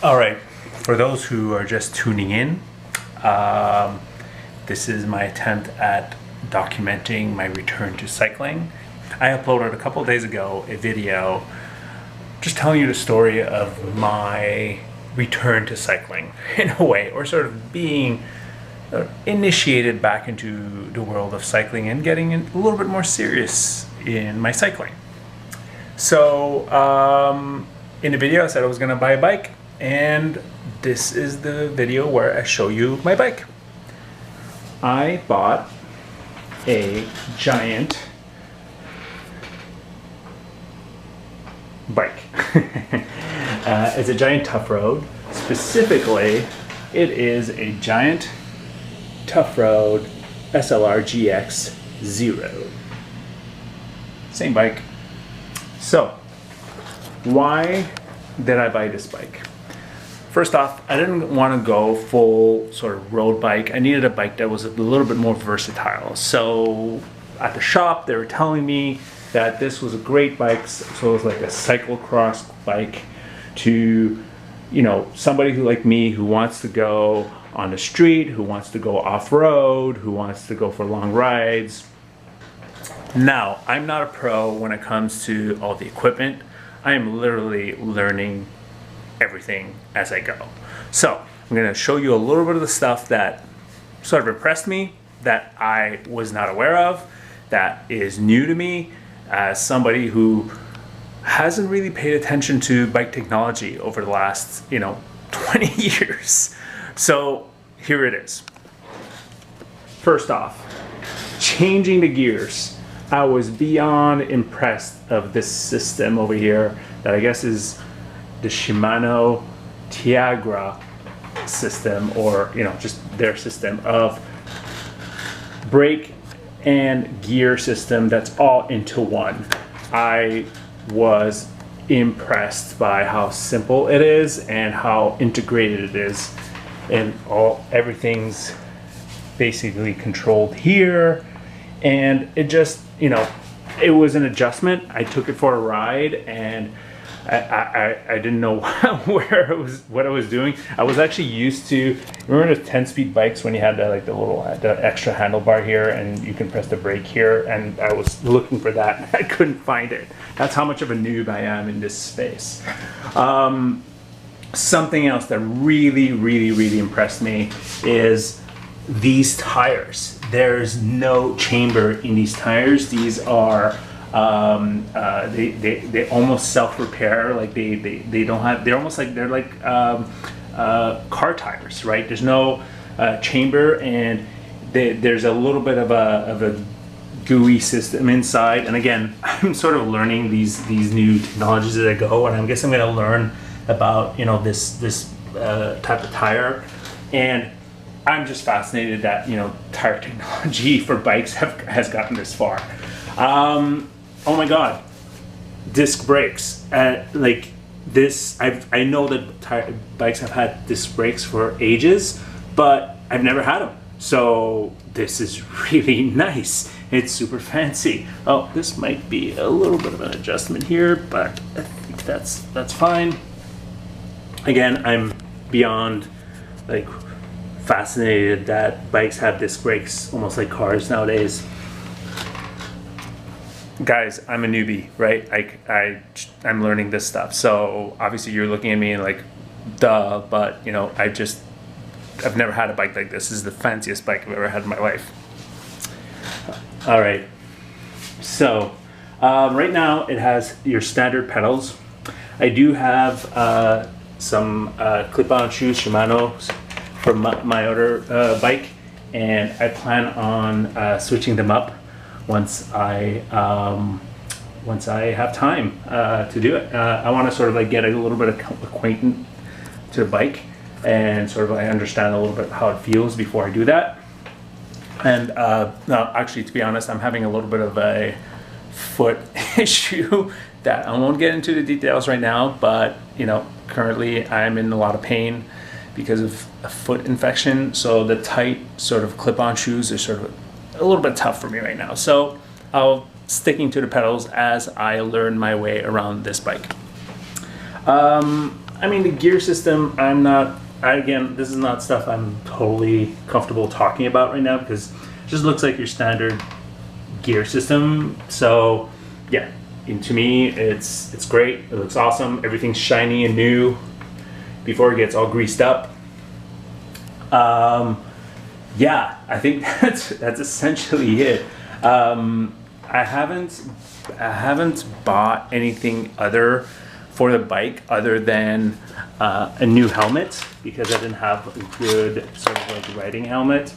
All right, for those who are just tuning in, this is my attempt at documenting my return to cycling. I uploaded a couple of days ago a video just telling you the story of my return to cycling in a way, or sort of being initiated back into the world of cycling and getting a little bit more serious in my cycling. So in the video I said I was going to buy a bike, and this is the video where I show you my bike. I bought a Giant bike. It's a Giant Toughroad. Specifically, it is a Giant Toughroad SLR GX 0. Same bike. So, why did I buy this bike? First off, I didn't want to go full sort of road bike. I needed a bike that was a little bit more versatile. So at the shop, they were telling me that this was a great bike. So it was like a cyclocross bike to, you know, somebody who like me who wants to go on the street, who wants to go off-road, who wants to go for long rides. Now, I'm not a pro when it comes to all the equipment. I am literally learning everything as I go. So I'm going to show you a little bit of the stuff that sort of impressed me, that I was not aware of, that is new to me as somebody who hasn't really paid attention to bike technology over the last, 20 years. So here it is. First off, changing the gears. I was beyond impressed of this system over here that I guess is the Shimano Tiagra system, or just their system of brake and gear system that's all into one. I was impressed by how simple it is and how integrated it is, and everything's basically controlled here, and it just it was an adjustment. I took it for a ride, and I didn't know what I was doing. I was actually used to, remember the 10-speed bikes when you had the extra handlebar here and you can press the brake here, and I was looking for that. I couldn't find it. That's how much of a noob I am in this space. Something else that really impressed me is these tires. There's no chamber in these tires. These are they almost self-repair. Like they don't have, they're almost like, they're like car tires, right? There's no chamber, and there's a little bit of a gooey system inside. And again, I'm sort of learning these new technologies as I go, and I guess I'm going to learn about this type of tire. And I'm just fascinated that tire technology for bikes has gotten this far. Oh my God, disc brakes. Like this, I know that bikes have had disc brakes for ages, but I've never had them. So this is really nice. It's super fancy. Oh, this might be a little bit of an adjustment here, but I think that's fine. Again, I'm beyond fascinated that bikes have disc brakes almost like cars nowadays. Guys, I'm a newbie, right? I'm learning this stuff. So obviously you're looking at me and like, duh, but I've never had a bike like this. This is the fanciest bike I've ever had in my life. All right. So right now it has your standard pedals. I do have some clip-on shoes, Shimano, from my other bike, and I plan on switching them up once I have time to do it. I want to sort of get a little bit of acquaintance to the bike, and sort of understand a little bit how it feels before I do that. And no, actually, to be honest, I'm having a little bit of a foot issue that I won't get into the details right now, but currently I'm in a lot of pain because of a foot infection. So the tight sort of clip-on shoes are sort of a little bit tough for me right now. So I'll sticking to the pedals as I learn my way around this bike. I mean, the gear system, again, this is not stuff I'm totally comfortable talking about right now because it just looks like your standard gear system. So yeah, and to me, it's great. It looks awesome. Everything's shiny and new before it gets all greased up. Yeah, I think that's essentially it. I haven't bought anything other for the bike other than a new helmet because I didn't have a good sort of like riding helmet,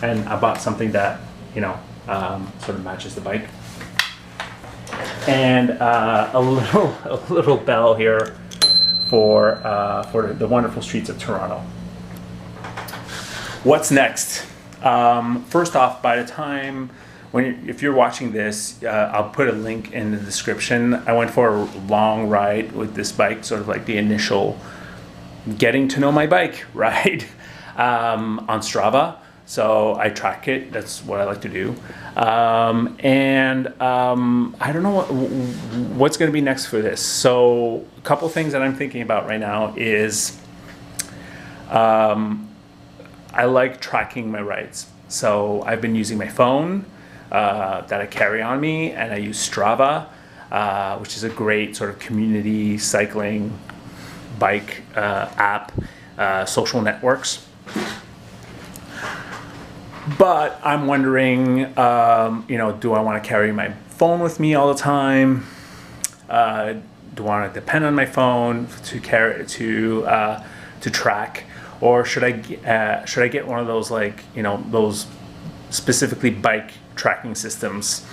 and I bought something that sort of matches the bike. And a little bell here for the wonderful streets of Toronto. What's next? First off, by the time if you're watching this, I'll put a link in the description. I went for a long ride with this bike, sort of like the initial getting to know my bike ride on Strava. So I track it. That's what I like to do. I don't know what's going to be next for this. So a couple things that I'm thinking about right now is I like tracking my rides. So I've been using my phone that I carry on me, and I use Strava, which is a great sort of community cycling bike app, social networks. But I'm wondering, do I want to carry my phone with me all the time? Do I want to depend on my phone to track, or should I get one of those those specifically bike tracking systems?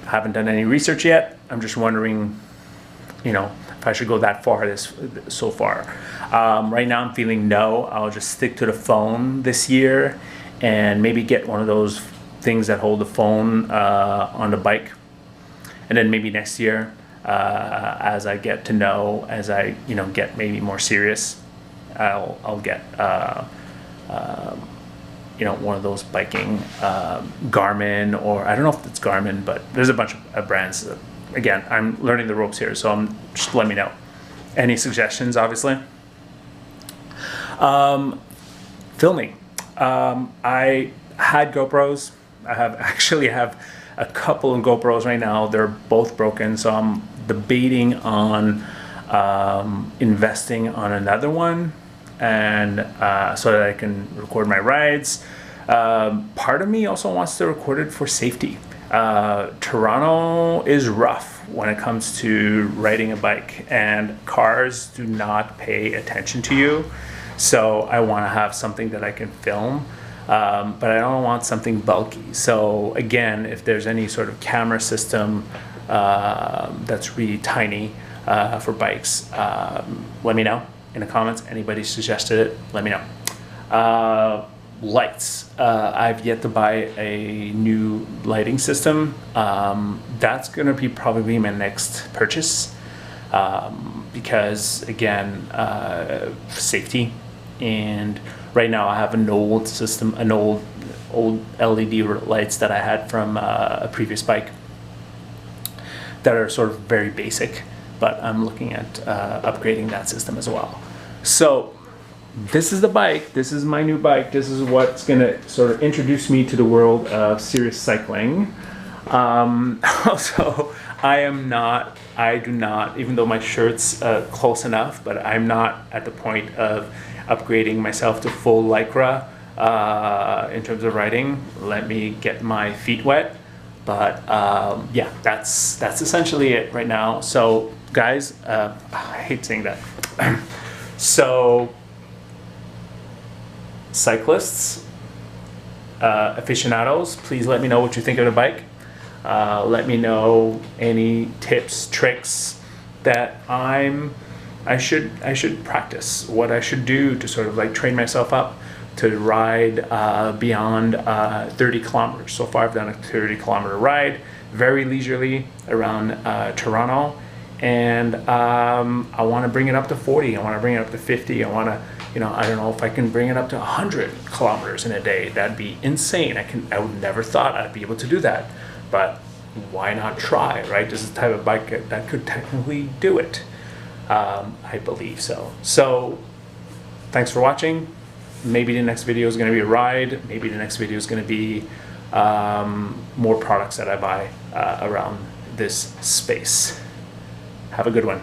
I haven't done any research yet. I'm just wondering, if I should go that far so far. Right now I'm feeling no. I'll just stick to the phone this year and maybe get one of those things that hold the phone on the bike. And then maybe next year, as I get to know, as I get maybe more serious, I'll get one of those biking Garmin, or I don't know if it's Garmin, but there's a bunch of brands. Again, I'm learning the ropes here, so just let me know. Any suggestions, obviously. Filming. I had GoPros. I have a couple of GoPros right now. They're both broken, so I'm debating on investing on another one, and so that I can record my rides. Part of me also wants to record it for safety. Toronto is rough when it comes to riding a bike, and cars do not pay attention to you. So I want to have something that I can film, but I don't want something bulky. So again, if there's any sort of camera system that's really tiny for bikes, let me know in the comments. Anybody suggested it, let me know. Lights. I've yet to buy a new lighting system. That's going to be probably my next purchase because, again, safety. And right now I have an old system, old LED lights that I had from a previous bike that are sort of very basic, but I'm looking at upgrading that system as well. So this is the bike. This is my new bike. This is what's going to sort of introduce me to the world of serious cycling. Also, I do not, even though my shirt's close enough, but I'm not at the point of upgrading myself to full Lycra in terms of riding. Let me get my feet wet. But yeah, that's essentially it right now. So guys, I hate saying that. So cyclists, aficionados, please let me know what you think of the bike. Let me know any tips, tricks that I should practice, what I should do to sort of like train myself up to ride beyond 30 kilometers. So far I've done a 30-kilometer ride, very leisurely around Toronto, and I want to bring it up to 40. I want to bring it up to 50. I want to, I don't know if I can bring it up to 100 kilometers in a day. That'd be insane. I would never thought I'd be able to do that, but why not try, right? This is the type of bike that could technically do it. I believe so. So thanks for watching. Maybe the next video is going to be a ride. Maybe the next video is going to be more products that I buy around this space. Have a good one.